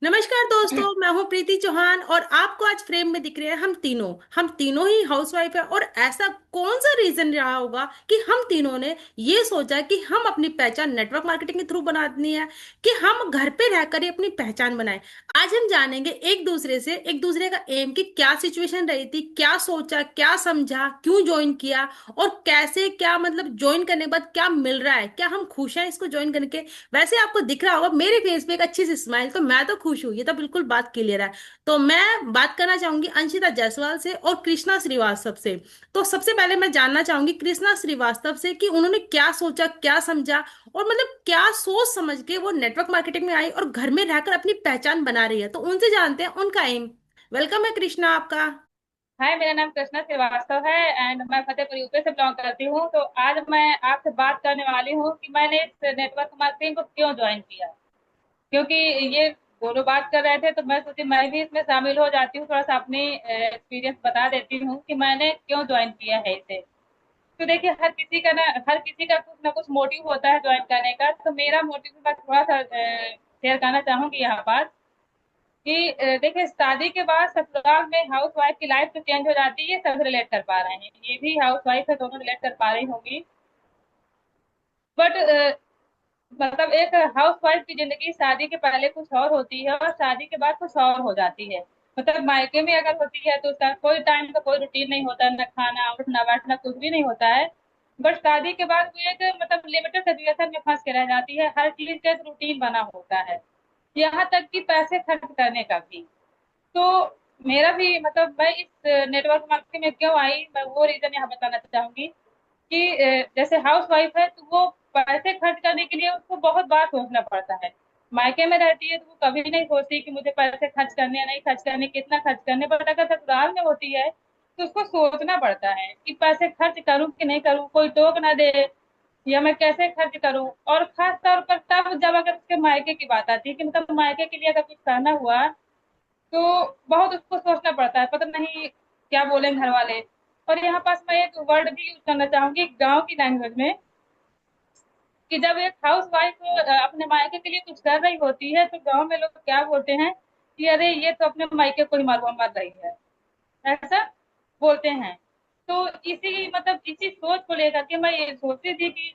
नमस्कार दोस्तों, मैं हूं प्रीति चौहान और आपको आज फ्रेम में दिख रहे हैं हम तीनों ही हाउसवाइफ है। और ऐसा कौन सा रीजन रहा होगा कि हम तीनों ने ये सोचा कि हम अपनी पहचान नेटवर्क मार्केटिंग के थ्रू बनानी है, कि हम घर पे रहकर ही अपनी पहचान बनाएं। आज हम जानेंगे एक दूसरे का एम की क्या सिचुएशन रही थी, क्या सोचा, क्या समझा, क्यों ज्वाइन किया और कैसे, क्या मतलब ज्वाइन करने के बाद क्या मिल रहा है, क्या हम खुश हैं इसको ज्वाइन करके। वैसे आपको दिख रहा होगा मेरे फेस पे एक अच्छी सी स्माइल, तो मैं तो खुश हूँ, ये तो बिल्कुल बात क्लियर है। तो मैं बात करना चाहूंगी अंशिता जायसवाल से और कृष्णा श्रीवास्तव से। तो सबसे पहले मैं जानना चाहूंगी कृष्णा श्रीवास्तव से कि उन्होंने क्या सोचा, क्या समझा और मतलब क्या सोच समझ के वो नेटवर्क मार्केटिंग में आई और घर में रहकर अपनी पहचान बना रही है। तो उनसे जानते हैं उनका एम। वेलकम है कृष्णा आपका। हाय, मेरा नाम कृष्णा श्रीवास्तव है एंड मैं फतेहपुर यूपी से बिलोंग करती हूँ। तो आज मैं आपसे बात करने वाली हूँ कि मैंने इस नेटवर्क मार्केटिंग को क्यों ज्वाइन किया। क्योंकि ये दोनों बात कर रहे थे तो मैं सोची मैं भी इसमें शामिल हो जाती हूँ, थोड़ा सा अपनी एक्सपीरियंस बता देती हूँ कि मैंने क्यों ज्वाइन किया है इसे। तो देखिए, हर किसी का कुछ ना कुछ मोटिव होता है ज्वाइन करने का। तो मेरा मोटिव मैं थोड़ा सा शेयर करना चाहूंगी यहाँ पर कि देखिए, शादी के बाद ससुराल में हाउस वाइफ की लाइफ तो चेंज हो जाती है, ये सब रिलेट कर पा रहे हैं, ये भी हाउस वाइफ है, दोनों रिलेट कर पा रही होंगी। बट मतलब एक हाउस वाइफ की जिंदगी शादी के पहले कुछ और होती है और शादी के बाद कुछ और हो जाती है। मतलब मायके में अगर होती है तो उसका कोई टाइम का कोई रूटीन नहीं होता, न खाना उठना बैठना कुछ भी नहीं होता है। बट शादी के बाद वो एक मतलब लिमिटेड सिचुएशन में फंस के रह जाती है, हर चीज का एक रूटीन बना होता है, यहाँ तक कि पैसे खर्च करने का भी। तो मेरा भी मतलब मैं इस नेटवर्क मार्केटिंग में क्यों आई, मैं वो रीजन यहाँ बताना चाहूंगी कि जैसे हाउस वाइफ है तो वो पैसे खर्च करने के लिए उसको बहुत बार सोचना पड़ता है। मायके में रहती है तो वो कभी नहीं सोचती कि मुझे पैसे खर्च करने या नहीं खर्च करने, कितना खर्च करने, बट अगर ससुराल में होती है तो उसको सोचना पड़ता है कि पैसे खर्च करूं कि नहीं करूं, कोई टोक ना दे, या मैं कैसे खर्च करूं। और खास तौर पर तब जब अगर उसके मायके की बात आती है कि मतलब मायके के लिए अगर कुछ करना हुआ तो बहुत उसको सोचना पड़ता है, पता नहीं क्या बोले घर वाले। और यहाँ पास मैं एक वर्ड भी यूज करना चाहूंगी गांव की लैंग्वेज में, कि जब एक हाउस वाइफ अपने मायके के लिए कुछ कर रही होती है तो गांव में लोग क्या बोलते हैं कि अरे ये तो अपने मायके को ही मरवा मर रही है, ऐसा बोलते हैं। तो इसी मतलब इसी सोच को लेकर के मैं ये सोचती थी कि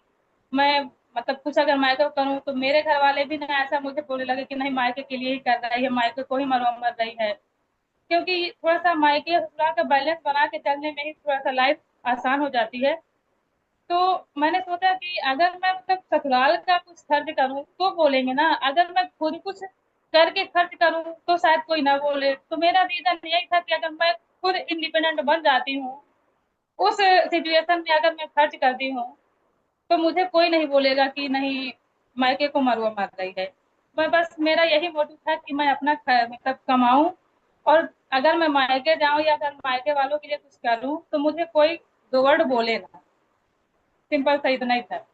मैं मतलब कुछ अगर मायके करूँ तो मेरे घर वाले भी ना ऐसा मुझे बोलने लगे कि नहीं मायके के लिए ही कर रही है, मायके को ही मरवा मर रही है। क्योंकि थोड़ा सा मायके ससुराल का बैलेंस बना के चलने में ही थोड़ा सा लाइफ आसान हो जाती है। तो मैंने सोचा कि अगर मैं मतलब ससुराल का कुछ खर्च करूं तो बोलेंगे ना, अगर मैं खुद कुछ करके खर्च करूं तो शायद कोई ना बोले। तो मेरा रीजन यही था कि अगर मैं खुद इंडिपेंडेंट बन जाती हूँ, उस सिचुएशन में अगर मैं खर्च करती हूँ तो मुझे कोई नहीं बोलेगा कि नहीं मायके को मरवा मार रही है। मैं बस मेरा यही मोटिव था कि मैं अपना मतलब कमाऊं, और अगर मैं मायके जाऊं या अगर मायके वालों के लिए कुछ करूं तो मुझे कोई दो वर्ड बोले ना। सिंपल सा इतना ही था।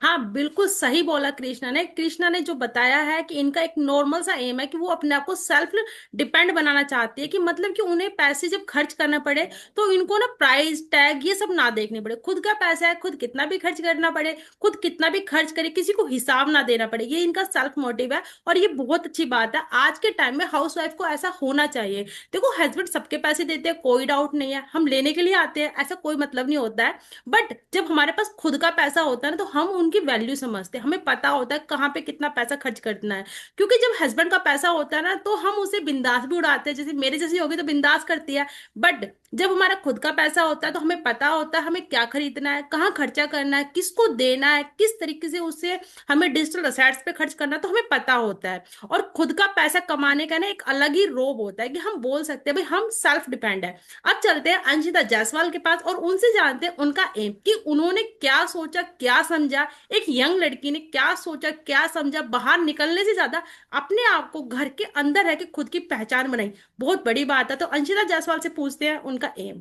हाँ, बिल्कुल सही बोला कृष्णा ने जो बताया है कि इनका एक नॉर्मल सा एम है कि वो अपने आप को सेल्फ डिपेंड बनाना चाहती है, कि मतलब कि उन्हें पैसे जब खर्च करना पड़े तो इनको ना प्राइस टैग ये सब ना देखने पड़े, खुद का पैसा है, खुद कितना भी खर्च करना पड़े, खुद कितना भी खर्च करे, किसी को हिसाब ना देना पड़े, ये इनका सेल्फ मोटिव है। और ये बहुत अच्छी बात है, आज के टाइम में हाउस वाइफ को ऐसा होना चाहिए। देखो, हस्बैंड सबके पैसे देते हैं, कोई डाउट नहीं है, हम लेने के लिए आते हैं, ऐसा कोई मतलब नहीं होता है। बट जब हमारे पास खुद का पैसा होता है ना, तो हम उनकी वैल्यू समझते हैं, हमें पता होता है कहाँ पे कितना पैसा खर्च करना है। क्योंकि जब हस्बैंड का पैसा होता है ना, तो हम उसे बिंदास भी उड़ाते हैं, जैसे मेरे जैसी होगी तो बिंदास करती है। बट जब हमारा खुद का पैसा होता है तो हमें पता होता है हमें क्या खरीदना है, कहाँ खर्चा करना है, किसको देना है, किस तरीके से उसे हमें डिजिटल असेट्स पे खर्च करना है, तो हमें पता होता है। और खुद का पैसा कमाने का ना एक अलग ही रोब होता है कि हम बोल सकते हैं भाई हम सेल्फ डिपेंड है। अब चलते हैं अंशिता जायसवाल के पास और उनसे जानते हैं उनका एम, कि उन्होंने क्या सोचा, क्या समझा। एक यंग लड़की ने क्या सोचा, क्या समझा, बाहर निकलने से ज्यादा अपने आप को घर के अंदर रह के खुद की पहचान बनाई, बहुत बड़ी बात है। तो अंशिता जायसवाल से पूछते हैं उनका एम।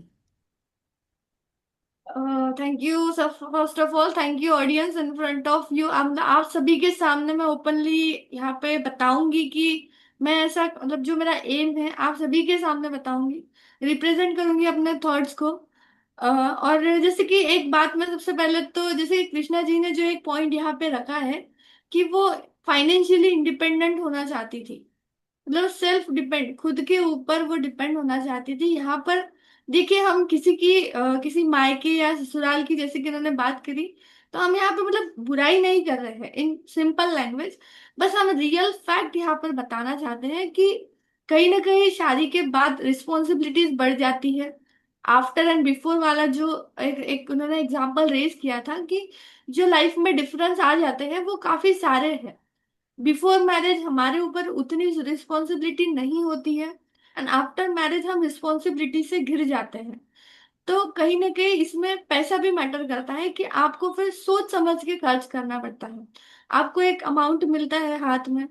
थैंक यू सब। First of all thank you audience in front of you. आप सभी के सामने मैं ओपनली यहाँ पे बताऊंगी कि मैं ऐसा मतलब जो मेरा एम है आप सभी के सामने बताऊंगी, रिप्रेजेंट करूंगी अपने थॉट्स को। और जैसे कि एक बात मैं सबसे पहले तो जैसे कृष्णा जी ने जो एक पॉइंट यहाँ पे रखा है कि वो फाइनेंशियली इंडिपेंडेंट होना चाहती थी। मतलब सेल्फ डिपेंड, खुद के ऊपर वो डिपेंड होना चाहती थी। यहाँ पर देखिए, हम किसी की किसी मायके या ससुराल की जैसे कि उन्होंने बात करी, तो हम यहाँ पे मतलब बुराई नहीं कर रहे हैं इन सिंपल लैंग्वेज। बस हम रियल फैक्ट यहाँ पर बताना चाहते हैं कि कहीं ना कहीं शादी के बाद रिस्पॉन्सिबिलिटीज बढ़ जाती है। आफ्टर एंड बिफोर वाला जो एक उन्होंने एग्जाम्पल रेज किया था कि जो लाइफ में डिफरेंस आ जाते हैं वो काफी सारे हैं। बिफोर मैरिज हमारे ऊपर उतनी रिस्पॉन्सिबिलिटी नहीं होती है, एंड आफ्टर मैरिज हम रिस्पॉन्सिबिलिटी से घिर जाते हैं। तो कहीं ना कहीं इसमें पैसा भी मैटर करता है कि आपको फिर सोच समझ के खर्च करना पड़ता है। आपको एक अमाउंट मिलता है हाथ में,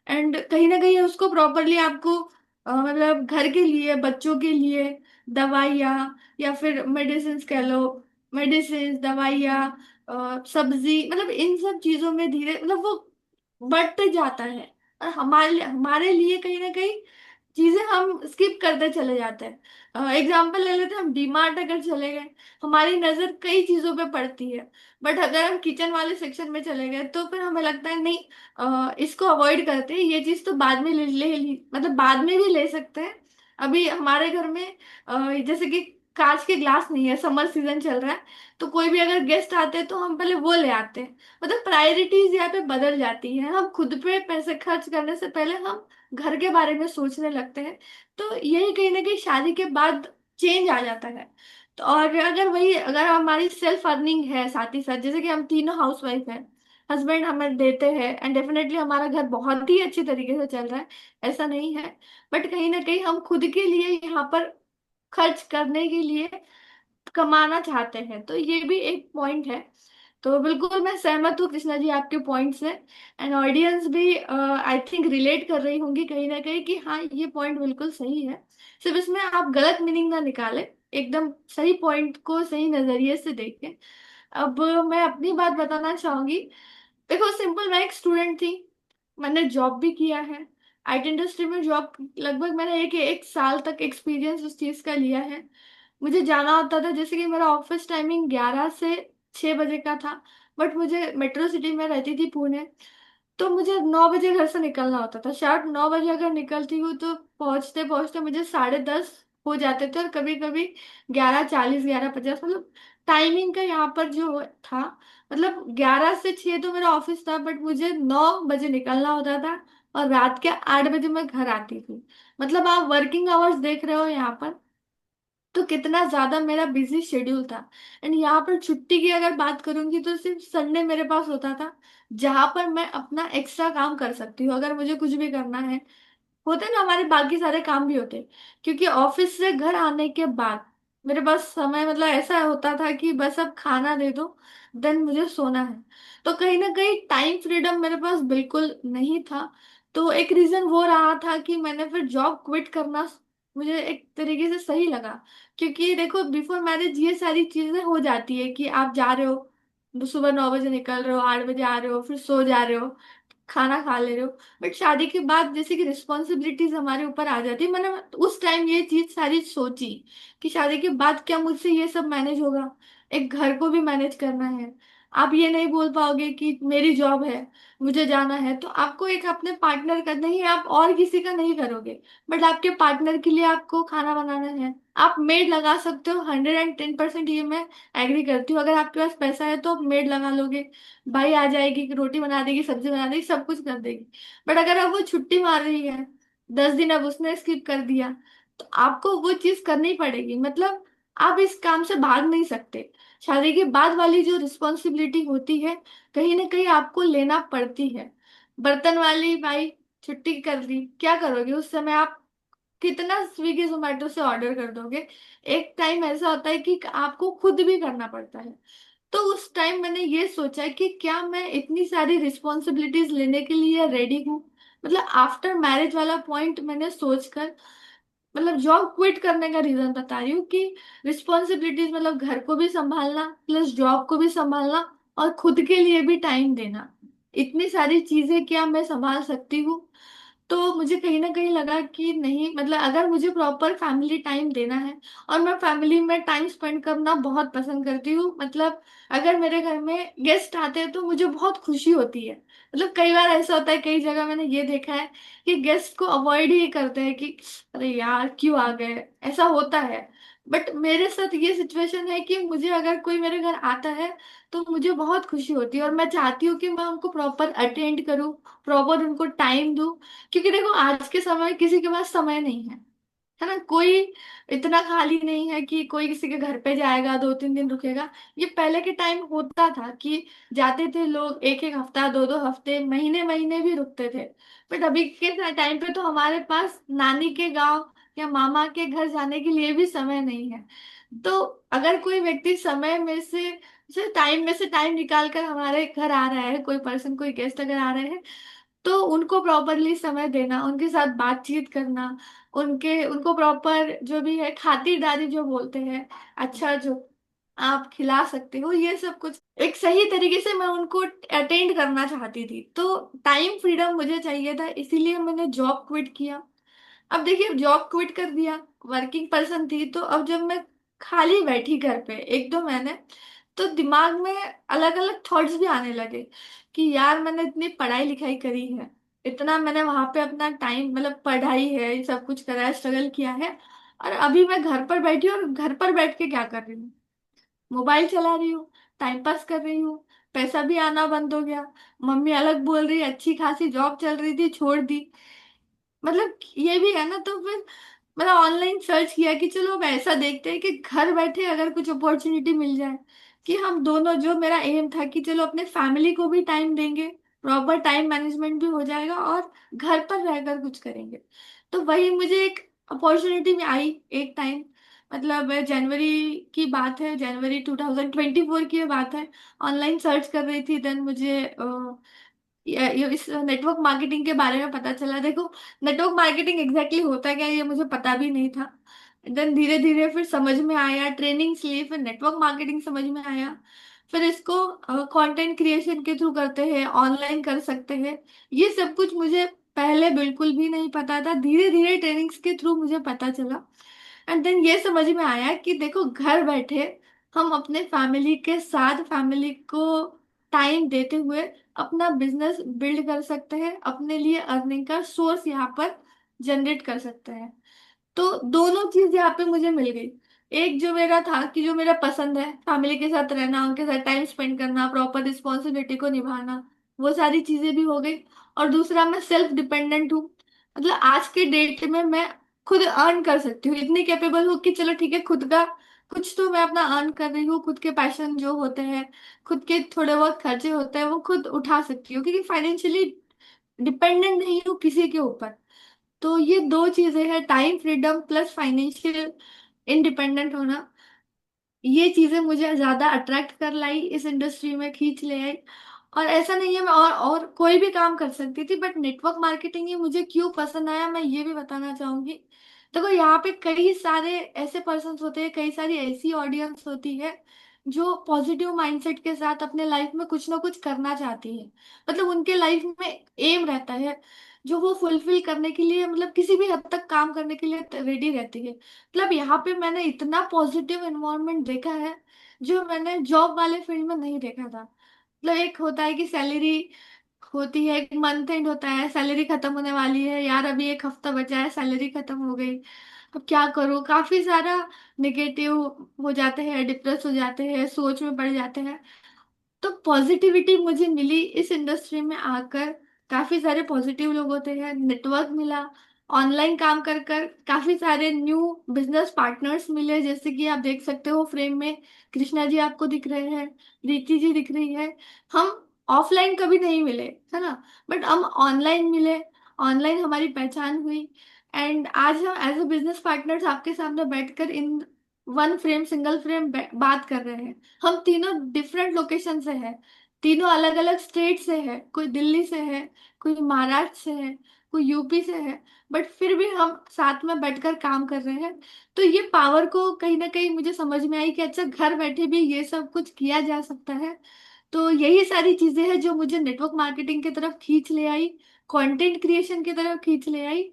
एंड कहीं ना कहीं उसको प्रॉपरली आपको मतलब घर के लिए, बच्चों के लिए दवाइयाँ या फिर मेडिसिन कह लो, मेडिसिन दवाइयाँ सब्जी, मतलब इन सब चीजों में धीरे मतलब वो बढ़ते जाता है। और हमारे लिए कहीं ना कहीं चीजें हम स्किप करते चले जाते हैं। एग्जाम्पल ले लेते हैं, हम डीमार्ट अगर चले गए, हमारी नजर कई चीजों पे पड़ती है, बट अगर हम किचन वाले सेक्शन में चले गए तो फिर हमें लगता है नहीं, इसको अवॉइड करते हैं, ये चीज तो बाद में मतलब बाद में भी ले सकते हैं। अभी हमारे घर में जैसे कि कांच के ग्लास नहीं है, समर सीजन चल रहा है, तो कोई भी अगर गेस्ट आते हैं तो हम पहले वो ले आते हैं। मतलब प्रायोरिटीज यहाँ पे बदल जाती है, हम खुद पे पैसे खर्च करने से पहले हम घर के बारे में सोचने लगते हैं। तो यही कहीं ना कहीं शादी के बाद चेंज आ जाता है। तो और अगर हमारी सेल्फ अर्निंग है साथ ही साथ, जैसे कि हम तीनों हाउसवाइफ हैं, हस्बैंड हमें देते हैं, एंड डेफिनेटली हमारा घर बहुत ही अच्छी तरीके से चल रहा है, ऐसा नहीं है, बट कहीं ना कहीं हम खुद के लिए यहाँ पर खर्च करने के लिए कमाना चाहते हैं, तो ये भी एक पॉइंट है। तो बिल्कुल मैं सहमत हूँ कृष्णा जी आपके पॉइंट से, एंड ऑडियंस भी आई थिंक रिलेट कर रही होंगी कहीं ना कहीं कि हाँ ये पॉइंट बिल्कुल सही है। सिर्फ इसमें आप गलत मीनिंग ना निकालें, एकदम सही पॉइंट को सही नजरिए से देखें। अब मैं अपनी बात बताना चाहूंगी। देखो सिंपल, मैं एक स्टूडेंट थी, मैंने जॉब भी किया है, आईटी इंडस्ट्री में जॉब, लगभग मैंने एक साल तक एक्सपीरियंस उस चीज का लिया है। मुझे जाना होता था, जैसे कि मेरा ऑफिस टाइमिंग 11 से 6 बजे का था, बट मुझे मेट्रो सिटी में रहती थी पुणे, तो मुझे 9 बजे घर से निकलना होता था। शायद 9 बजे अगर निकलती हूँ तो पहुंचते पहुंचते मुझे 10:30 हो जाते थे, और कभी कभी 11:40 11:50, मतलब टाइमिंग का यहाँ पर जो था, मतलब 11 से 6 तो मेरा ऑफिस था, बट मुझे 9 बजे निकलना होता था, और रात के 8 बजे मैं घर आती थी। मतलब आप वर्किंग आवर्स देख रहे हो यहाँ पर, तो कितना ज्यादा मेरा बिजी शेड्यूल था। एंड यहाँ पर छुट्टी की अगर बात करूंगी तो सिर्फ संडे मेरे पास होता था, जहां पर मैं अपना एक्स्ट्रा काम कर सकती हूँ अगर मुझे कुछ भी करना है। होते ना हमारे बाकी सारे काम भी होते, क्योंकि ऑफिस से घर आने के बाद मेरे पास समय मतलब ऐसा होता था कि बस अब खाना दे दो, देन मुझे सोना है। तो कहीं ना कहीं टाइम फ्रीडम मेरे पास बिल्कुल नहीं था। तो एक रीजन वो रहा था कि मैंने फिर जॉब क्विट करना मुझे एक तरीके से सही लगा। क्योंकि देखो बिफोर मैरिज ये सारी चीजें हो जाती है कि आप जा रहे हो, सुबह 9 बजे निकल रहे हो, 8 बजे आ रहे हो, फिर सो जा रहे हो, खाना खा ले रहे हो। बट शादी के बाद जैसे कि रिस्पॉन्सिबिलिटीज हमारे ऊपर आ जाती है, मैंने उस टाइम ये चीज सारी सोची कि शादी के बाद क्या मुझसे ये सब मैनेज होगा, एक घर को भी मैनेज करना है। आप ये नहीं बोल पाओगे कि मेरी जॉब है, मुझे जाना है, तो आपको एक अपने पार्टनर का नहीं, आप और किसी का नहीं करोगे, बट आपके पार्टनर के लिए आपको खाना बनाना है। आप मेड लगा सकते हो, 110% ये मैं एग्री करती हूँ, अगर आपके पास पैसा है तो आप मेड लगा लोगे, भाई आ जाएगी कि रोटी बना देगी, सब्जी बना देगी, सब कुछ कर देगी। बट अगर अब वो छुट्टी मार रही है 10 दिन, अब उसने स्किप कर दिया, तो आपको वो चीज करनी पड़ेगी। मतलब आप इस काम से भाग नहीं सकते। शादी के बाद वाली जो रिस्पॉन्सिबिलिटी होती है, कहीं ना कहीं आपको लेना पड़ती है। बर्तन वाली भाई छुट्टी कर दी, क्या करोगे उस समय आप? कितना स्विगी जोमेटो से ऑर्डर कर दोगे? एक टाइम ऐसा होता है कि आपको खुद भी करना पड़ता है। तो उस टाइम मैंने ये सोचा कि क्या मैं इतनी सारी रिस्पॉन्सिबिलिटीज लेने के लिए रेडी हूँ? मतलब आफ्टर मैरिज वाला पॉइंट मैंने सोचकर मतलब जॉब क्विट करने का रीजन बता रही हूँ कि रिस्पॉन्सिबिलिटीज मतलब घर को भी संभालना, प्लस जॉब को भी संभालना, और खुद के लिए भी टाइम देना, इतनी सारी चीजें क्या मैं संभाल सकती हूँ? तो मुझे कहीं ना कहीं लगा कि नहीं, मतलब अगर मुझे प्रॉपर फैमिली टाइम देना है, और मैं फैमिली में टाइम स्पेंड करना बहुत पसंद करती हूँ। मतलब अगर मेरे घर में गेस्ट आते हैं तो मुझे बहुत खुशी होती है। मतलब कई बार ऐसा होता है, कई जगह मैंने ये देखा है कि गेस्ट को अवॉइड ही करते हैं कि अरे यार क्यों आ गए, ऐसा होता है। बट मेरे साथ ये सिचुएशन है कि मुझे अगर कोई मेरे घर आता है तो मुझे बहुत खुशी होती है, और मैं चाहती हूँ कि मैं उनको प्रॉपर अटेंड करूँ, प्रॉपर उनको टाइम दूँ। क्योंकि देखो आज के समय में किसी के पास समय नहीं है ना, कोई इतना खाली नहीं है कि कोई किसी के घर पे जाएगा 2-3 दिन रुकेगा। ये पहले के टाइम होता था कि जाते थे लोग, एक एक हफ्ता, 2-2 हफ्ते, महीने महीने भी रुकते थे। बट अभी के टाइम पे तो हमारे पास नानी के गांव या मामा के घर जाने के लिए भी समय नहीं है। तो अगर कोई व्यक्ति समय में से टाइम में से टाइम निकाल कर हमारे घर आ रहा है, कोई पर्सन, कोई गेस्ट अगर आ रहे हैं, तो उनको प्रॉपरली समय देना, उनके साथ बातचीत करना, उनको प्रॉपर जो भी है खातिरदारी जो बोलते हैं, अच्छा जो आप खिला सकते हो, ये सब कुछ एक सही तरीके से मैं उनको अटेंड करना चाहती थी। तो टाइम फ्रीडम मुझे चाहिए था, इसीलिए मैंने जॉब क्विट किया। अब देखिए जॉब क्विट कर दिया, वर्किंग पर्सन थी, तो अब जब मैं खाली बैठी घर पे 1-2 महीने, तो दिमाग में अलग अलग थॉट्स भी आने लगे कि यार मैंने इतनी पढ़ाई लिखाई करी है, इतना मैंने वहां पे अपना टाइम, मतलब पढ़ाई है, ये सब कुछ करा है, स्ट्रगल किया है, और अभी मैं घर पर बैठी हूँ, और घर पर बैठ के क्या कर रही हूँ, मोबाइल चला रही हूँ, टाइम पास कर रही हूँ, पैसा भी आना बंद हो गया। मम्मी अलग बोल रही है, अच्छी खासी जॉब चल रही थी छोड़ दी। मतलब ये भी है ना, तो फिर मैंने ऑनलाइन सर्च किया कि चलो अब ऐसा देखते हैं कि घर बैठे अगर कुछ अपॉर्चुनिटी मिल जाए, कि हम दोनों, जो मेरा एम था कि चलो अपने फैमिली को भी टाइम देंगे, प्रॉपर टाइम मैनेजमेंट भी हो जाएगा, और घर पर रहकर कुछ करेंगे। तो वही मुझे एक अपॉर्चुनिटी में आई एक टाइम, मतलब जनवरी की बात है, जनवरी 2024 की ये बात है। ऑनलाइन सर्च कर रही थी, देन मुझे ये इस नेटवर्क मार्केटिंग के बारे में पता चला। देखो नेटवर्क मार्केटिंग एग्जैक्टली होता क्या है ये मुझे पता भी नहीं था। देन धीरे धीरे फिर समझ में आया, ट्रेनिंग्स ली, फिर नेटवर्क मार्केटिंग समझ में आया। फिर इसको कंटेंट क्रिएशन के थ्रू करते हैं, ऑनलाइन कर सकते हैं, ये सब कुछ मुझे पहले बिल्कुल भी नहीं पता था। धीरे धीरे ट्रेनिंग्स के थ्रू मुझे पता चला, एंड देन ये समझ में आया कि देखो घर बैठे हम अपने फैमिली के साथ, फैमिली को टाइम देते हुए अपना बिजनेस बिल्ड कर सकते हैं, अपने लिए अर्निंग का सोर्स यहाँ पर जनरेट कर सकते हैं। तो दोनों चीज यहाँ पे मुझे मिल गई। एक जो मेरा था कि जो मेरा पसंद है, फैमिली के साथ रहना, उनके साथ टाइम स्पेंड करना, प्रॉपर रिस्पॉन्सिबिलिटी को निभाना, वो सारी चीजें भी हो गई। और दूसरा मैं सेल्फ डिपेंडेंट हूँ, मतलब आज के डेट में मैं खुद अर्न कर सकती हूँ, इतनी कैपेबल हूँ कि चलो ठीक है, खुद का कुछ तो मैं अपना अर्न कर रही हूँ, खुद के पैशन जो होते हैं, खुद के थोड़े बहुत खर्चे होते हैं वो खुद उठा सकती हूँ, क्योंकि फाइनेंशियली डिपेंडेंट नहीं हूँ किसी के ऊपर। तो ये दो चीजें हैं, time freedom plus financial independent होना, ये चीजें मुझे ज्यादा अट्रैक्ट कर लाई, इस इंडस्ट्री में खींच ले आई। और ऐसा नहीं है मैं और कोई भी काम कर सकती थी, बट नेटवर्क मार्केटिंग ही मुझे क्यों पसंद आया मैं ये भी बताना चाहूंगी। देखो यहाँ पे कई सारे ऐसे पर्सन होते हैं, कई सारी ऐसी ऑडियंस होती है जो पॉजिटिव माइंडसेट के साथ अपने लाइफ में कुछ ना कुछ करना चाहती है। मतलब उनके लाइफ में एम रहता है जो वो फुलफिल करने के लिए, मतलब किसी भी हद तक काम करने के लिए रेडी रहती है। मतलब यहाँ पे मैंने इतना पॉजिटिव एनवायरनमेंट देखा है जो मैंने जॉब वाले फील्ड में नहीं देखा था। मतलब एक होता है कि सैलरी होती है, एक मंथ एंड होता है, सैलरी खत्म होने वाली है, यार अभी एक हफ्ता बचा है, सैलरी खत्म हो गई, अब क्या करूँ, काफी सारा निगेटिव हो जाते हैं, डिप्रेस हो जाते हैं, सोच में पड़ जाते हैं। तो पॉजिटिविटी मुझे मिली इस इंडस्ट्री में आकर, काफी सारे पॉजिटिव लोग होते हैं, नेटवर्क मिला, ऑनलाइन काम कर कर काफी सारे न्यू बिजनेस पार्टनर्स मिले, जैसे कि आप देख सकते हो फ्रेम में कृष्णा जी आपको दिख रहे हैं, रीति जी दिख रही है। हम ऑफलाइन कभी नहीं मिले, है ना, बट हम ऑनलाइन मिले, ऑनलाइन हमारी पहचान हुई, एंड आज हम एज ए बिजनेस पार्टनर्स आपके सामने बैठकर in one frame, single frame बात कर रहे हैं। हम तीनों डिफरेंट लोकेशन से हैं, तीनों अलग अलग स्टेट से है, कोई दिल्ली से है, कोई महाराष्ट्र से है, कोई यूपी से है, बट फिर भी हम साथ में बैठकर काम कर रहे हैं। तो ये पावर को कहीं ना कहीं मुझे समझ में आई कि अच्छा घर बैठे भी ये सब कुछ किया जा सकता है। तो यही सारी चीजें हैं जो मुझे नेटवर्क मार्केटिंग की तरफ खींच ले आई, कंटेंट क्रिएशन की तरफ खींच ले आई,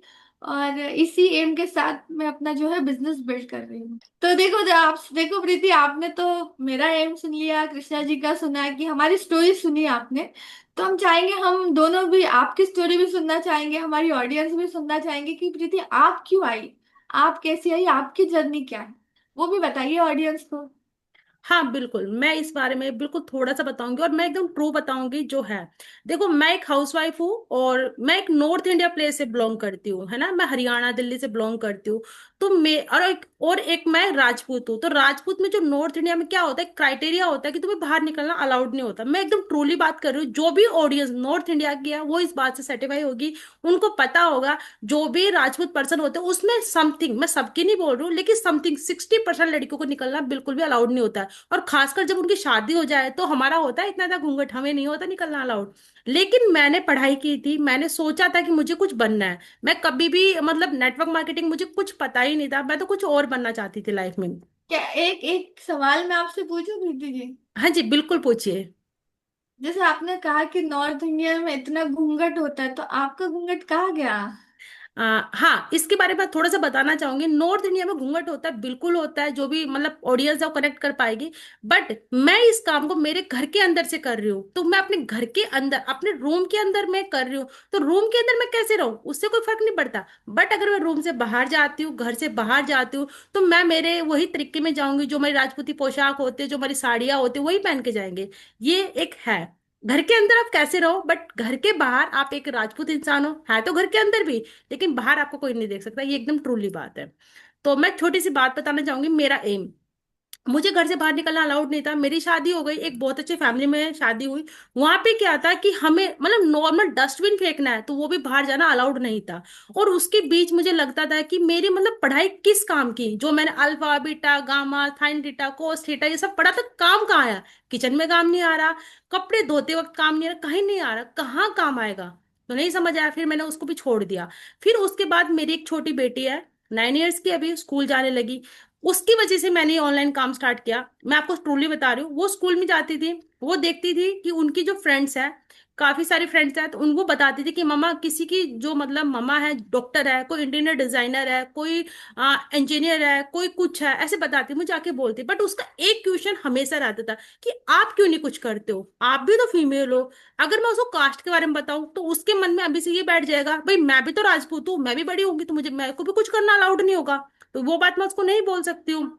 और इसी एम के साथ मैं अपना जो है बिजनेस बिल्ड कर रही हूँ। तो देखो, आप देखो प्रीति, आपने तो मेरा एम सुन लिया, कृष्णा जी का सुना, कि हमारी स्टोरी सुनी आपने। तो हम चाहेंगे, हम दोनों भी आपकी स्टोरी भी सुनना चाहेंगे, हमारी ऑडियंस भी सुनना चाहेंगे कि प्रीति आप क्यों आई, आप कैसी आई, आपकी जर्नी क्या है, वो भी बताइए ऑडियंस को। हाँ बिल्कुल, मैं इस बारे में बिल्कुल थोड़ा सा बताऊंगी और मैं एकदम ट्रू बताऊंगी जो है। देखो, मैं एक हाउसवाइफ हूँ और मैं एक नॉर्थ इंडिया प्लेस से बिलोंग करती हूँ, है ना, मैं हरियाणा दिल्ली से बिलोंग करती हूँ। तो मैं और एक मैं राजपूत हूँ। तो राजपूत में जो नॉर्थ इंडिया में क्या होता है, क्राइटेरिया होता है कि तुम्हें बाहर निकलना अलाउड नहीं होता। मैं एकदम ट्रूली बात कर रही हूँ, जो भी ऑडियंस नॉर्थ इंडिया की है वो इस बात से सेटिस्फाई होगी, उनको पता होगा। जो भी राजपूत पर्सन होते हैं उसमें समथिंग, मैं सबकी नहीं बोल रही हूँ, लेकिन समथिंग 60% लड़कियों को निकलना बिल्कुल भी अलाउड नहीं होता है। और खासकर जब उनकी शादी हो जाए तो हमारा होता है इतना ज्यादा घूंघट, हमें नहीं होता निकलना अलाउड। लेकिन मैंने पढ़ाई की थी, मैंने सोचा था कि मुझे कुछ बनना है। मैं कभी भी मतलब नेटवर्क मार्केटिंग मुझे कुछ पता ही नहीं था, मैं तो कुछ और बनना चाहती थी लाइफ में। क्या एक एक सवाल मैं आपसे पूछूं प्रीति जी? हाँ जी, बिल्कुल पूछिए। जैसे आपने कहा कि नॉर्थ इंडिया में इतना घूंघट होता है, तो आपका घूंघट कहाँ गया? हाँ, इसके बारे में थोड़ा सा बताना चाहूंगी। नॉर्थ इंडिया में घूंघट होता है, बिल्कुल होता है, जो भी मतलब ऑडियंस है वो कनेक्ट कर पाएगी। बट मैं इस काम को मेरे घर के अंदर से कर रही हूँ, तो मैं अपने घर के अंदर अपने रूम के अंदर मैं कर रही हूँ। तो रूम के अंदर मैं कैसे रहूँ उससे कोई फर्क नहीं पड़ता। बट अगर मैं रूम से बाहर जाती हूँ, घर से बाहर जाती हूँ, तो मैं मेरे वही तरीके में जाऊंगी, जो हमारी राजपूती पोशाक होते हैं, जो हमारी साड़ियाँ होती है, वही पहन के जाएंगे। ये एक है। घर के अंदर आप कैसे रहो, बट घर के बाहर आप एक राजपूत इंसान हो, है तो घर के अंदर भी, लेकिन बाहर आपको कोई नहीं देख सकता। ये एकदम ट्रूली बात है। तो मैं छोटी सी बात बताना चाहूंगी, मेरा एम, मुझे घर से बाहर निकलना अलाउड नहीं था। मेरी शादी हो गई, एक बहुत अच्छे फैमिली में शादी हुई। वहां पे क्या था कि हमें मतलब नॉर्मल डस्टबिन फेंकना है तो वो भी बाहर जाना अलाउड नहीं था। और उसके बीच मुझे लगता था कि मेरी मतलब पढ़ाई किस काम की, जो मैंने alpha beta gamma sine theta cos theta ये सब पढ़ा था, काम कहाँ आया? किचन में काम नहीं आ रहा, कपड़े धोते वक्त काम नहीं आ रहा, कहीं नहीं आ रहा, कहाँ काम आएगा? तो नहीं समझ आया, फिर मैंने उसको भी छोड़ दिया। फिर उसके बाद मेरी एक छोटी बेटी है, 9 इयर्स की, अभी स्कूल जाने लगी। उसकी वजह से मैंने ये ऑनलाइन काम स्टार्ट किया। मैं आपको ट्रूली बता रही हूँ, वो स्कूल में जाती थी, वो देखती थी कि उनकी जो फ्रेंड्स है, काफी सारी फ्रेंड्स हैं, तो उनको बताती थी कि मम्मा किसी की जो मतलब मम्मा है डॉक्टर है, कोई इंटीरियर डिजाइनर है, कोई इंजीनियर है, कोई कुछ है, ऐसे बताती, मुझे आके बोलती। बट उसका एक क्वेश्चन हमेशा रहता था कि आप क्यों नहीं कुछ करते हो, आप भी तो फीमेल हो। अगर मैं उसको कास्ट के बारे में बताऊं तो उसके मन में अभी से ये बैठ जाएगा, भाई मैं भी तो राजपूत हूँ, मैं भी बड़ी होंगी, तो मुझे मेरे को भी कुछ करना अलाउड नहीं होगा। तो वो बात मैं उसको नहीं बोल सकती हूँ।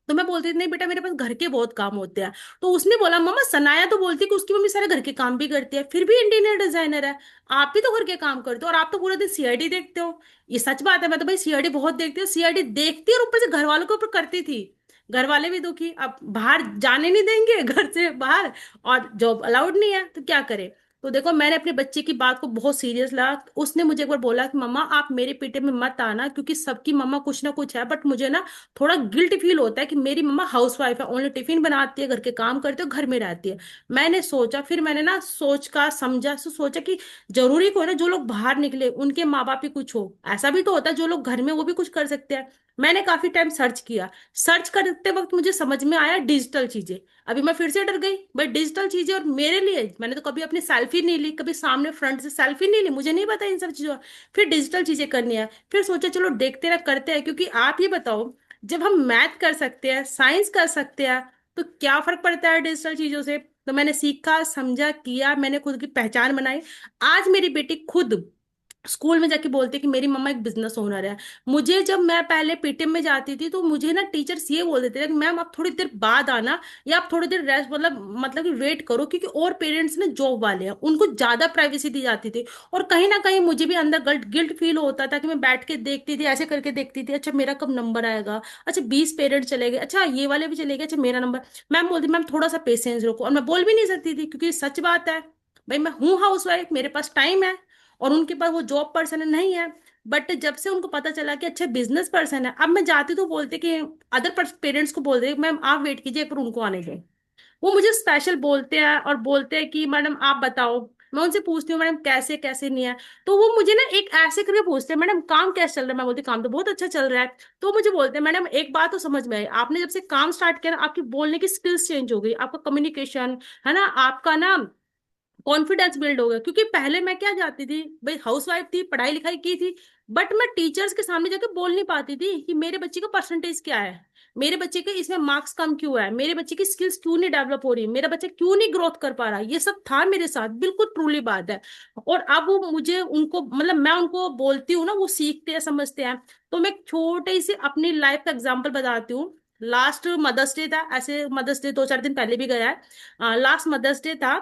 तो मैं बोलती थी नहीं बेटा, मेरे पास घर के बहुत काम होते हैं। तो उसने बोला मम्मा, सनाया तो बोलती कि उसकी मम्मी सारे घर के काम भी करती है, फिर भी इंटीरियर डिजाइनर है। आप भी तो घर के काम करते हो और आप तो पूरे दिन सीआईडी देखते हो। ये सच बात है, मैं तो भाई सीआईडी बहुत देखती हूँ, सीआईडी देखती और ऊपर से घर वालों के ऊपर करती थी। घर वाले भी दुखी, अब बाहर जाने नहीं देंगे घर से बाहर, और जॉब अलाउड नहीं है, तो क्या करे? तो देखो, मैंने अपने बच्चे की बात को बहुत सीरियस लिया। उसने मुझे एक बार बोला कि मम्मा आप मेरे पीछे में मत आना, क्योंकि सबकी मम्मा कुछ ना कुछ है, बट मुझे ना थोड़ा गिल्ट फील होता है कि मेरी मम्मा हाउस वाइफ है, ओनली टिफिन बनाती है, घर के काम करती है, घर में रहती है। मैंने सोचा, फिर मैंने ना सोच का समझा, सोचा कि जरूरी को है ना, जो लोग बाहर निकले उनके माँ बाप ही कुछ हो, ऐसा भी तो होता है जो लोग घर में वो भी कुछ कर सकते हैं। मैंने काफी टाइम सर्च किया। सर्च करते वक्त मुझे समझ में आया डिजिटल चीजें। अभी मैं फिर से डर गई भाई, डिजिटल चीजें, और मेरे लिए मैंने तो कभी अपनी सेल्फी नहीं ली, कभी सामने फ्रंट से सेल्फी नहीं ली, मुझे नहीं पता इन सब चीजों। फिर डिजिटल चीजें करनी है, फिर सोचा चलो देखते ना, करते हैं। क्योंकि आप ये बताओ, जब हम मैथ कर सकते हैं, साइंस कर सकते हैं, तो क्या फर्क पड़ता है डिजिटल चीजों से? तो मैंने सीखा, समझा, किया, मैंने खुद की पहचान बनाई। आज मेरी बेटी खुद स्कूल में जाके बोलती है कि मेरी मम्मा एक बिजनेस ओनर है। मुझे जब मैं पहले पीटीएम में जाती थी तो मुझे ना टीचर्स ये बोल देते थे कि मैम आप थोड़ी देर बाद आना, या आप थोड़ी देर रेस्ट मतलब कि वेट करो, क्योंकि और पेरेंट्स ना जॉब वाले हैं, उनको ज्यादा प्राइवेसी दी जाती थी। और कहीं ना कहीं मुझे भी अंदर गिल्ट फील होता था कि मैं बैठ के देखती थी, ऐसे करके देखती थी, अच्छा मेरा कब नंबर आएगा, अच्छा 20 पेरेंट्स चले गए, अच्छा ये वाले भी चले गए, अच्छा मेरा नंबर। मैम बोलती मैम थोड़ा सा पेशेंस रखो, और मैं बोल भी नहीं सकती थी क्योंकि सच बात है, भाई मैं हूँ हाउस वाइफ, मेरे पास टाइम है, और उनके पास वो जॉब पर्सन नहीं है। बट जब से उनको पता चला कि अच्छा बिजनेस पर्सन है, अब मैं जाती तो बोलते कि अदर पेरेंट्स को बोल दे मैम आप वेट कीजिए पर उनको आने दें। वो मुझे स्पेशल बोलते हैं और बोलते हैं कि मैडम आप बताओ। मैं उनसे पूछती हूँ मैडम कैसे कैसे नहीं है, तो वो मुझे ना एक ऐसे करके पूछते हैं मैडम काम कैसे चल रहा है, मैं बोलती काम तो बहुत अच्छा चल रहा है। तो मुझे बोलते हैं मैडम एक बात तो समझ में आई, आपने जब से काम स्टार्ट किया ना, आपकी बोलने की स्किल्स चेंज हो गई, आपका कम्युनिकेशन है ना, आपका ना कॉन्फिडेंस बिल्ड हो गया। क्योंकि पहले मैं क्या जाती थी भाई, हाउसवाइफ थी, पढ़ाई लिखाई की थी, बट मैं टीचर्स के सामने जाके बोल नहीं पाती थी कि मेरे बच्चे का परसेंटेज क्या है, मेरे बच्चे के इसमें मार्क्स कम क्यों है, मेरे बच्चे की स्किल्स क्यों नहीं डेवलप हो रही, मेरा बच्चा क्यों नहीं ग्रोथ कर पा रहा। ये सब था मेरे साथ, बिल्कुल ट्रूली बात है। और अब वो मुझे उनको मतलब मैं उनको बोलती हूँ ना, वो सीखते हैं समझते हैं। तो मैं छोटे से अपनी लाइफ का एग्जाम्पल बताती हूँ। लास्ट मदर्स डे था, ऐसे मदर्स डे 2-4 दिन पहले भी गया है, लास्ट मदर्स डे था।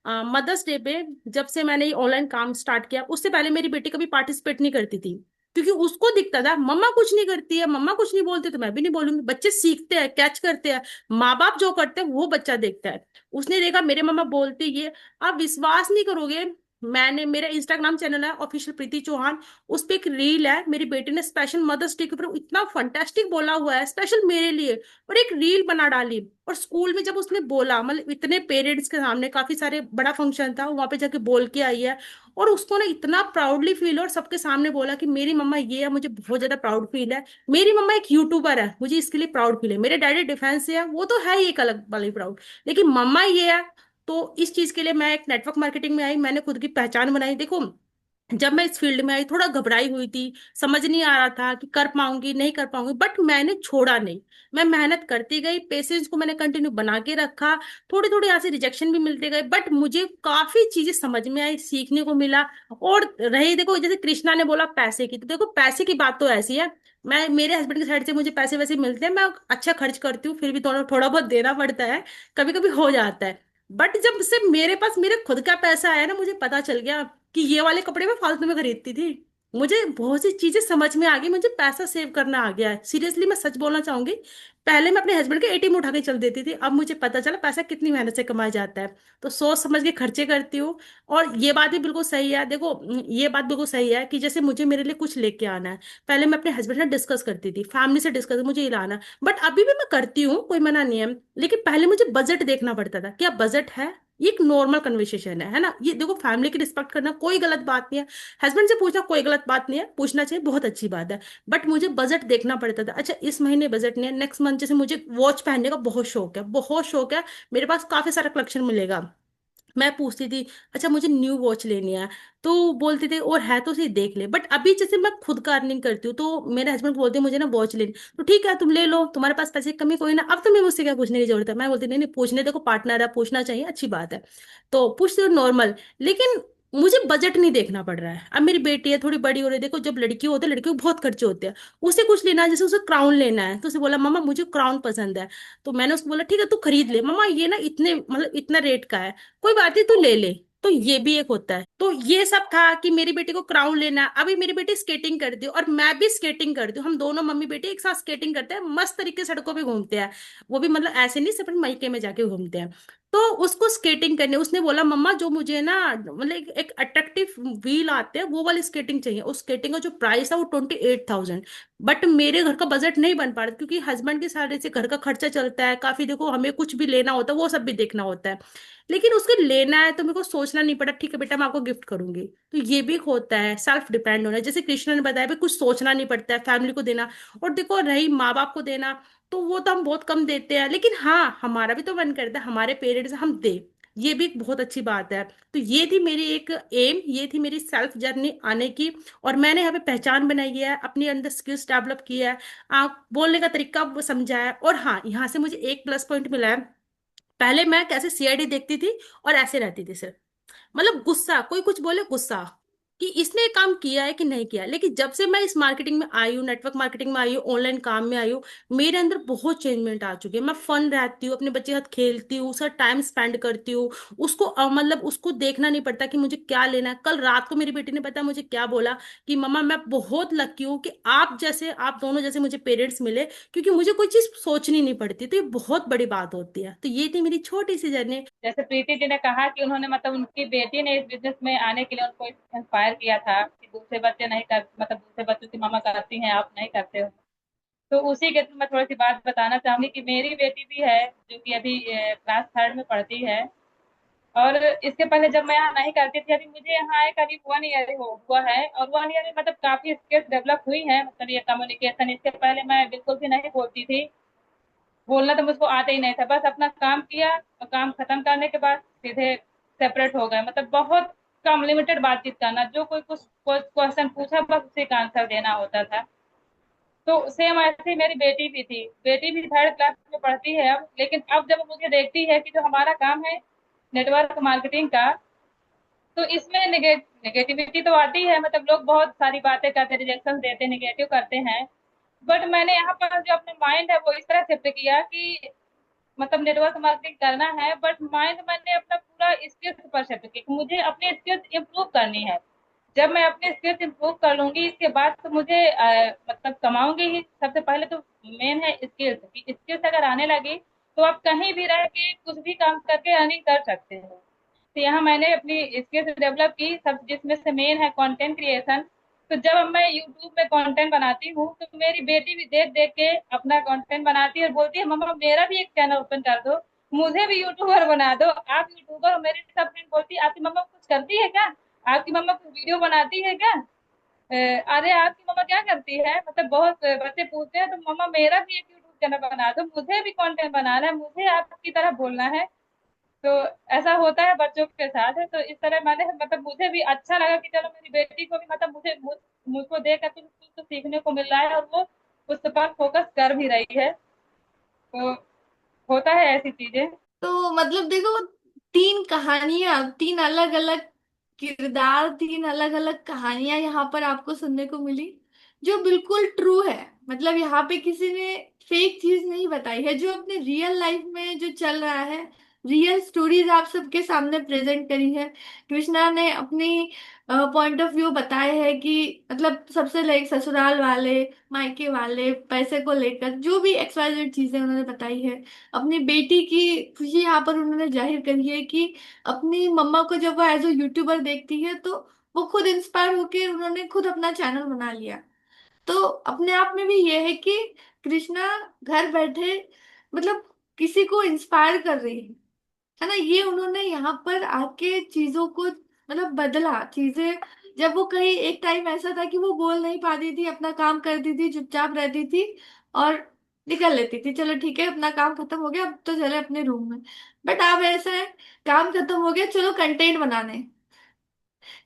मदर्स डे पे जब से मैंने ये ऑनलाइन काम स्टार्ट किया, उससे पहले मेरी बेटी कभी पार्टिसिपेट नहीं करती थी। क्योंकि उसको दिखता था मम्मा कुछ नहीं करती है, मम्मा कुछ नहीं बोलती, तो मैं भी नहीं बोलूंगी। बच्चे सीखते हैं, कैच करते हैं, माँ बाप जो करते हैं वो बच्चा देखता है। उसने देखा मेरे मम्मा बोलती ये, आप विश्वास नहीं करोगे, मैंने मेरा इंस्टाग्राम चैनल है ऑफिशियल प्रीति चौहान, उस पे एक रील है, मेरी बेटी ने स्पेशल मदर्स डे के ऊपर इतना फंटास्टिक बोला हुआ है स्पेशल मेरे लिए, और एक रील बना डाली। और स्कूल में जब उसने बोला, मतलब इतने पेरेंट्स के सामने, काफी सारे बड़ा फंक्शन था, वहां पे जाके बोल के आई है, और उसको ना इतना प्राउडली फील, और सबके सामने बोला कि मेरी मम्मा ये है, मुझे बहुत ज्यादा प्राउड फील है। मेरी मम्मा एक यूट्यूबर है, मुझे इसके लिए प्राउड फील है। मेरे डैडी डिफेंस से है, वो तो है ही एक अलग वाली प्राउड, लेकिन मम्मा ये है। तो इस चीज के लिए मैं एक नेटवर्क मार्केटिंग में आई, मैंने खुद की पहचान बनाई। देखो, जब मैं इस फील्ड में आई थोड़ा घबराई हुई थी, समझ नहीं आ रहा था कि कर पाऊंगी नहीं कर पाऊंगी, बट मैंने छोड़ा नहीं। मैं मेहनत करती गई, पेशेंस को मैंने कंटिन्यू बना के रखा। थोड़ी थोड़ी यहाँ से रिजेक्शन भी मिलते गए, बट मुझे काफी चीजें समझ में आई, सीखने को मिला। और रही देखो, जैसे कृष्णा ने बोला पैसे की, तो देखो पैसे की बात तो ऐसी है, मैं मेरे हस्बैंड की साइड से मुझे पैसे वैसे मिलते हैं, मैं अच्छा खर्च करती हूँ, फिर भी थोड़ा थोड़ा बहुत देना पड़ता है, कभी कभी हो जाता है। बट जब से मेरे पास मेरे खुद का पैसा आया ना, मुझे पता चल गया कि ये वाले कपड़े मैं फालतू में खरीदती थी। मुझे बहुत सी चीजें समझ में आ गई, मुझे पैसा सेव करना आ गया है। सीरियसली मैं सच बोलना चाहूंगी, पहले मैं अपने हस्बैंड के एटीएम उठा के चल देती थी, अब मुझे पता चला पैसा कितनी मेहनत से कमाया जाता है। तो सोच समझ के खर्चे करती हूँ। और ये बात भी बिल्कुल सही है, देखो ये बात बिल्कुल सही है कि जैसे मुझे मेरे लिए कुछ लेके आना है, पहले मैं अपने हस्बैंड से डिस्कस करती थी, फैमिली से डिस्कस, मुझे ये लाना है। बट अभी भी मैं करती हूँ, कोई मना नहीं है, लेकिन पहले मुझे बजट देखना पड़ता था, क्या बजट है। ये एक नॉर्मल कन्वर्सेशन है ना, ये देखो फैमिली की रिस्पेक्ट करना कोई गलत बात नहीं है, हस्बैंड से पूछना कोई गलत बात नहीं है, पूछना चाहिए, बहुत अच्छी बात है। बट मुझे बजट देखना पड़ता था, अच्छा इस महीने बजट नहीं है, नेक्स्ट मंथ, जैसे मुझे वॉच पहनने का बहुत शौक है, बहुत शौक है, मेरे पास काफी सारा कलेक्शन मिलेगा। मैं पूछती थी अच्छा मुझे न्यू वॉच लेनी है, तो बोलते थे और है तो उसे देख ले। बट अभी जैसे मैं खुद का अर्निंग करती हूँ, तो मेरे हस्बैंड बोलते हैं मुझे ना वॉच लेनी, तो ठीक है तुम ले लो, तुम्हारे पास पैसे की कमी कोई ना। अब तुम्हें मुझसे क्या पूछने की जरूरत है, मैं बोलती नहीं नहीं पूछने, देखो पार्टनर है, पूछना चाहिए, अच्छी बात है, तो पूछते हो नॉर्मल। लेकिन मुझे बजट नहीं देखना पड़ रहा है। अब मेरी बेटी है थोड़ी बड़ी हो रही है, देखो जब लड़की होती है, लड़कियों को बहुत खर्चे होते हैं। उसे कुछ लेना है, जैसे उसे क्राउन लेना है, तो उसे बोला मम्मा मुझे क्राउन पसंद है, तो मैंने उसको बोला ठीक है तू खरीद ले, मम्मा ये ना इतने मतलब इतना रेट का है, कोई बात नहीं तू ले ले। तो ये भी एक होता है। तो ये सब था कि मेरी बेटी को क्राउन लेना है। अभी मेरी बेटी स्केटिंग करती है और मैं भी स्केटिंग करती हूँ, हम दोनों मम्मी बेटी एक साथ स्केटिंग करते हैं, मस्त तरीके से सड़कों पे घूमते हैं। वो भी मतलब ऐसे नहीं, सिर्फ मायके में जाके घूमते हैं। तो उसको स्केटिंग करने, उसने बोला मम्मा जो मुझे ना मतलब एक अट्रैक्टिव व्हील आते हैं वो वाली स्केटिंग चाहिए। उस स्केटिंग का जो प्राइस है वो 28,000। बट मेरे घर का बजट नहीं बन पा रहा, क्योंकि हस्बैंड के सारे से घर का खर्चा चलता है काफी, देखो हमें कुछ भी लेना होता है वो सब भी देखना होता है। लेकिन उसके लेना है तो मेरे को सोचना नहीं पड़ा, ठीक है बेटा मैं आपको गिफ्ट करूंगी। तो ये भी एक होता है सेल्फ डिपेंड होना, जैसे कृष्ण ने बताया भाई कुछ सोचना नहीं पड़ता है, फैमिली को देना। और देखो रही माँ बाप को देना, तो वो तो हम बहुत कम देते हैं, लेकिन हाँ हमारा भी तो मन करता है हमारे पेरेंट्स हम दे, ये भी एक बहुत अच्छी बात है। तो ये थी मेरी एक एम, ये थी मेरी सेल्फ जर्नी आने की। और मैंने यहाँ पे पहचान बनाई है, अपने अंदर स्किल्स डेवलप किया है, बोलने का तरीका समझा है। और हाँ यहाँ से मुझे एक प्लस पॉइंट मिला है, पहले मैं कैसे सीआईडी देखती थी और ऐसे रहती थी सिर्फ, मतलब गुस्सा, कोई कुछ बोले गुस्सा कि इसने ये काम किया है कि नहीं किया। लेकिन जब से मैं इस मार्केटिंग में आई हूँ, नेटवर्क मार्केटिंग में आई हूँ, ऑनलाइन काम में आई हूँ, मेरे अंदर बहुत चेंजमेंट आ चुकी है। मैं फन रहती हूँ, अपने बच्चे के साथ खेलती हूँ, उसका टाइम स्पेंड करती हूँ। उसको मतलब उसको देखना नहीं पड़ता कि मुझे क्या लेना है। कल रात को मेरी बेटी ने पता है मुझे क्या बोला कि मम्मा मैं बहुत लकी हूँ कि आप जैसे, आप दोनों जैसे मुझे पेरेंट्स मिले, क्योंकि मुझे कोई चीज सोचनी नहीं पड़ती। तो ये बहुत बड़ी बात होती है। तो ये थी मेरी छोटी सी जर्नी। जैसे प्रीति जी ने कहा कि उन्होंने मतलब उनकी बेटी ने इस बिजनेस में आने के लिए उनको इंस्पायर किया था कि दूसरे बच्चे नहीं कर, मतलब दूसरे बच्चों की मामा करती हैं आप नहीं करते हो। तो उसी के थ्रू मैं थोड़ी सी बात बताना चाहूंगी कि मेरी बेटी भी है जो कि अभी क्लास थर्ड में पढ़ती है। और इसके पहले जब मैं यहाँ नहीं करती थी, अभी मुझे यहाँ आए करीब 1 ईयर हुआ है, और 1 ईयर में मतलब काफी स्किल्स डेवलप हुई है, मतलब ये कम्युनिकेशन। इसके पहले मैं बिल्कुल भी नहीं बोलती थी, बोलना तो मुझको आता ही नहीं था, बस अपना काम किया और काम खत्म करने के बाद सीधे सेपरेट हो गए, मतलब बहुत कम, लिमिटेड बातचीत करना, जो कोई कुछ क्वेश्चन पूछा बस उसी का आंसर देना होता था। तो सेम ऐसे ही मेरी बेटी भी थी, बेटी भी थर्ड क्लास में पढ़ती है अब, लेकिन अब जब मुझे देखती है कि जो हमारा काम है नेटवर्क मार्केटिंग का, तो इसमें नेगेटिविटी तो आती है, मतलब लोग बहुत सारी बातें करते, रिजेक्शन देते, नेगेटिव करते हैं। बट मैंने यहाँ पर जो अपना माइंड है वो इस तरह शिफ्ट किया कि मतलब नेटवर्क मार्केटिंग करना है, बट माइंड मैंने अपना पूरा स्किल्स पर शिफ्ट किया कि मुझे अपनी स्किल्स इंप्रूव करनी है। जब मैं अपने स्किल्स इंप्रूव कर लूंगी, इसके बाद तो मुझे मतलब कमाऊंगी ही। सबसे पहले तो मेन है स्किल्स, स्किल्स अगर आने लगी तो आप कहीं भी रह के कुछ भी काम करके अर्निंग कर सकते हो। तो यहाँ मैंने अपनी स्किल्स डेवलप की, सब जिसमें से मेन है कंटेंट क्रिएशन। तो जब मैं यूट्यूब में कंटेंट बनाती हूँ तो मेरी बेटी भी देख देख के अपना कंटेंट बनाती है और बोलती है मम्मा मेरा भी एक चैनल ओपन कर दो, मुझे भी यूट्यूबर बना दो। आप यूट्यूबर हो। मेरी सब फ्रेंड बोलती है आपकी मम्मा कुछ करती है क्या, आपकी मम्मा कुछ वीडियो बनाती है क्या, अरे आपकी मम्मा क्या करती है, मतलब बहुत बच्चे पूछते हैं। तो मम्मा मेरा भी एक यूट्यूब चैनल बना दो, मुझे भी कंटेंट बनाना है, मुझे आपकी तरह बोलना है। तो ऐसा होता है बच्चों के साथ। तो इस तरह मैंने मतलब मुझे भी अच्छा लगा कि चलो मेरी बेटी को भी मतलब मुझको देख कर कुछ तो सीखने को मिल रहा है, और वो उस पर फोकस कर भी रही है। तो होता है ऐसी चीजें। तो मतलब देखो, तीन कहानियां, तीन अलग अलग किरदार, तीन अलग अलग कहानियां यहाँ पर आपको सुनने को मिली, जो बिल्कुल ट्रू है। मतलब यहाँ पे किसी ने फेक चीज नहीं बताई है, जो अपने रियल लाइफ में जो चल रहा है, रियल स्टोरीज आप सबके सामने प्रेजेंट करी है। कृष्णा ने अपनी पॉइंट ऑफ व्यू बताए हैं कि मतलब सबसे लाइक ससुराल वाले, मायके वाले, पैसे को लेकर जो भी एक्सवाइजेड चीजें उन्होंने बताई है। अपनी बेटी की खुशी यहाँ पर उन्होंने जाहिर करी है कि अपनी मम्मा को जब वो एज अ यूट्यूबर देखती है तो वो खुद इंस्पायर होकर उन्होंने खुद अपना चैनल बना लिया। तो अपने आप में भी ये है कि कृष्णा घर बैठे मतलब किसी को इंस्पायर कर रही है ना। ये उन्होंने यहाँ पर आके चीजों को मतलब बदला चीजें। जब वो कहीं एक टाइम ऐसा था कि वो बोल नहीं पाती थी, अपना काम करती थी, चुपचाप रहती थी और निकल लेती थी, चलो ठीक है अपना काम खत्म हो गया अब तो चले अपने रूम में। बट अब ऐसा है, काम खत्म हो गया चलो कंटेंट बनाने,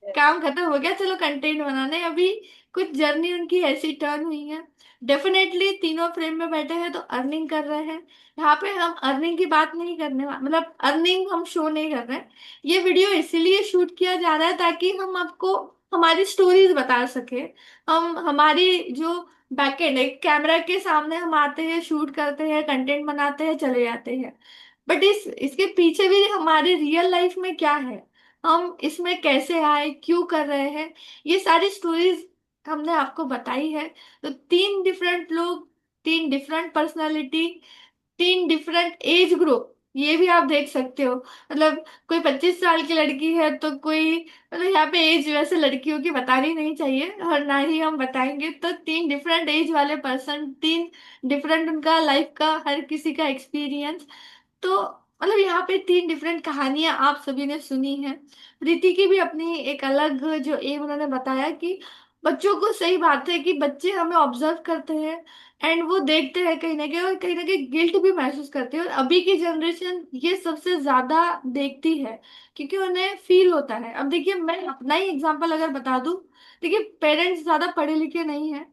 काम खत्म हो गया चलो कंटेंट बनाने। अभी कुछ जर्नी उनकी ऐसी टर्न हुई है। डेफिनेटली तीनों फ्रेम में बैठे हैं तो अर्निंग कर रहे हैं। यहाँ पे हम अर्निंग की बात नहीं करने मतलब अर्निंग हम शो नहीं कर रहे हैं। ये वीडियो इसीलिए शूट किया जा रहा है ताकि हम आपको हमारी स्टोरीज बता सके। हम हमारी जो बैकएंड है, कैमरा के सामने हम आते हैं, शूट करते हैं, कंटेंट बनाते हैं, चले जाते हैं। बट इसके पीछे भी हमारे रियल लाइफ में क्या है, हम इसमें कैसे आए, क्यों कर रहे हैं, ये सारी स्टोरीज हमने आपको बताई है। तो तीन डिफरेंट लोग, तीन डिफरेंट पर्सनालिटी, तीन डिफरेंट एज ग्रुप, ये भी आप देख सकते हो। मतलब कोई 25 साल की लड़की है तो कोई मतलब यहाँ पे एज वैसे लड़कियों की बतानी नहीं चाहिए और ना ही हम बताएंगे। तो तीन डिफरेंट एज वाले पर्सन, तीन डिफरेंट उनका लाइफ का हर किसी का एक्सपीरियंस। तो मतलब यहाँ पे तीन डिफरेंट कहानियां आप सभी ने सुनी है। प्रीति की भी अपनी एक अलग जो एम उन्होंने बताया कि बच्चों को, सही बात है कि बच्चे हमें ऑब्जर्व करते हैं एंड वो देखते हैं कहीं ना कहीं और कहीं ना कहीं गिल्ट भी महसूस करते हैं। और अभी की जनरेशन ये सबसे ज्यादा देखती है क्योंकि उन्हें फील होता है। अब देखिए मैं अपना ही एग्जांपल अगर बता दूं, देखिए पेरेंट्स ज्यादा पढ़े लिखे नहीं है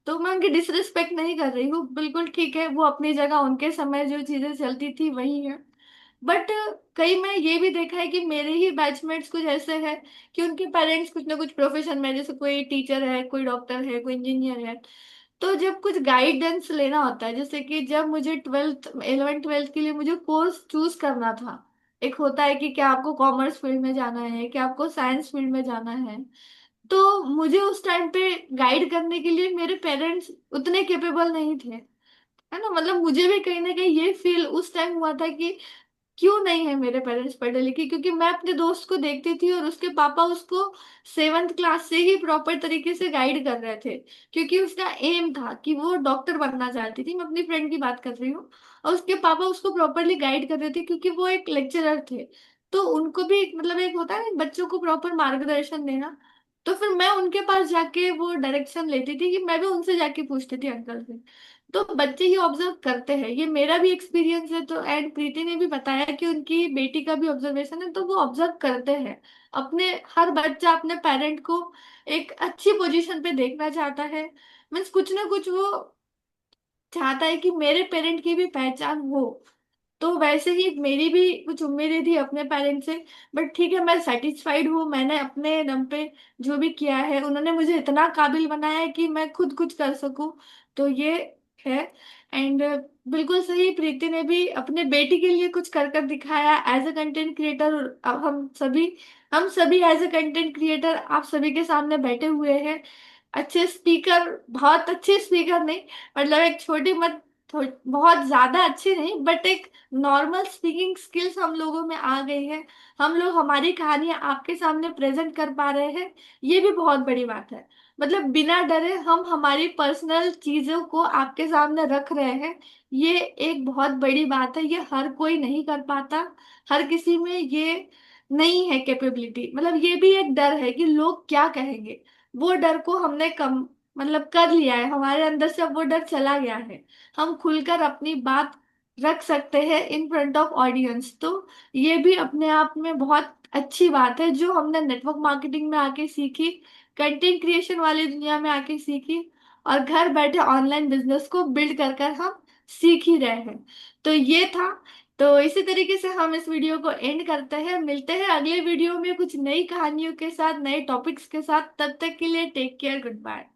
तो मैं उनकी डिसरिस्पेक्ट नहीं कर रही हूँ, बिल्कुल ठीक है, वो अपनी जगह उनके समय जो चीजें चलती थी वही है। बट कई मैं ये भी देखा है कि मेरे ही बैचमेट्स कुछ ऐसे हैं कि उनके पेरेंट्स कुछ ना कुछ प्रोफेशन में, जैसे कोई टीचर है, कोई डॉक्टर है, कोई इंजीनियर है। तो जब कुछ गाइडेंस लेना होता है, जैसे कि जब मुझे 11th 12th के लिए मुझे कोर्स चूज करना था, एक होता है कि क्या आपको कॉमर्स फील्ड में जाना है, क्या आपको साइंस फील्ड में जाना है। तो मुझे उस टाइम पे गाइड करने के लिए मेरे पेरेंट्स उतने केपेबल नहीं थे, है ना। मतलब मुझे भी कहीं ना कहीं ये फील उस टाइम हुआ था कि क्यों नहीं है मेरे पेरेंट्स पढ़े लिखे, क्योंकि मैं अपने दोस्त को देखती थी और उसके पापा उसको 7th क्लास से ही प्रॉपर तरीके से गाइड कर रहे थे, क्योंकि उसका एम था कि वो डॉक्टर बनना चाहती थी। मैं अपनी फ्रेंड की बात कर रही हूँ। और उसके पापा उसको प्रॉपरली गाइड कर रहे थे क्योंकि वो एक लेक्चरर थे। तो उनको भी मतलब एक होता है ना, बच्चों को प्रॉपर मार्गदर्शन देना। तो फिर मैं उनके पास जाके वो डायरेक्शन लेती थी, कि मैं भी उनसे जाके पूछती थी अंकल से। तो बच्चे ये ऑब्जर्व करते हैं, ये मेरा भी एक्सपीरियंस है। तो एंड प्रीति ने भी बताया कि उनकी बेटी का भी ऑब्जर्वेशन है, तो वो ऑब्जर्व करते हैं अपने, हर बच्चा अपने पेरेंट को एक अच्छी पोजीशन पे देखना चाहता है। मीन्स कुछ ना कुछ वो चाहता है कि मेरे पेरेंट की भी पहचान हो। तो वैसे ही मेरी भी कुछ उम्मीदें थी अपने पेरेंट्स से। बट ठीक है, मैं सेटिस्फाइड हूँ, मैंने अपने दम पे जो भी किया है, उन्होंने मुझे इतना काबिल बनाया है कि मैं खुद कुछ कर सकूं। तो ये है। एंड बिल्कुल सही, प्रीति ने भी अपने बेटी के लिए कुछ कर कर दिखाया एज अ कंटेंट क्रिएटर। अब हम सभी एज अ कंटेंट क्रिएटर आप सभी के सामने बैठे हुए हैं। अच्छे स्पीकर, बहुत अच्छे स्पीकर नहीं, मतलब एक छोटी मत बहुत ज्यादा अच्छी नहीं, बट एक नॉर्मल स्पीकिंग स्किल्स हम लोगों में आ गई है। हम लोग हमारी कहानियां आपके सामने प्रेजेंट कर पा रहे हैं, ये भी बहुत बड़ी बात है। मतलब बिना डरे हम हमारी पर्सनल चीजों को आपके सामने रख रहे हैं, ये एक बहुत बड़ी बात है। ये हर कोई नहीं कर पाता, हर किसी में ये नहीं है कैपेबिलिटी। मतलब ये भी एक डर है कि लोग क्या कहेंगे, वो डर को हमने कम मतलब कर लिया है, हमारे अंदर से अब वो डर चला गया है। हम खुलकर अपनी बात रख सकते हैं इन फ्रंट ऑफ ऑडियंस। तो ये भी अपने आप में बहुत अच्छी बात है, जो हमने नेटवर्क मार्केटिंग में आके सीखी, कंटेंट क्रिएशन वाली दुनिया में आके सीखी, और घर बैठे ऑनलाइन बिजनेस को बिल्ड कर कर हम सीख ही रहे हैं। तो ये था। तो इसी तरीके से हम इस वीडियो को एंड करते हैं, मिलते हैं अगले वीडियो में कुछ नई कहानियों के साथ, नए टॉपिक्स के साथ। तब तक के लिए टेक केयर, गुड बाय।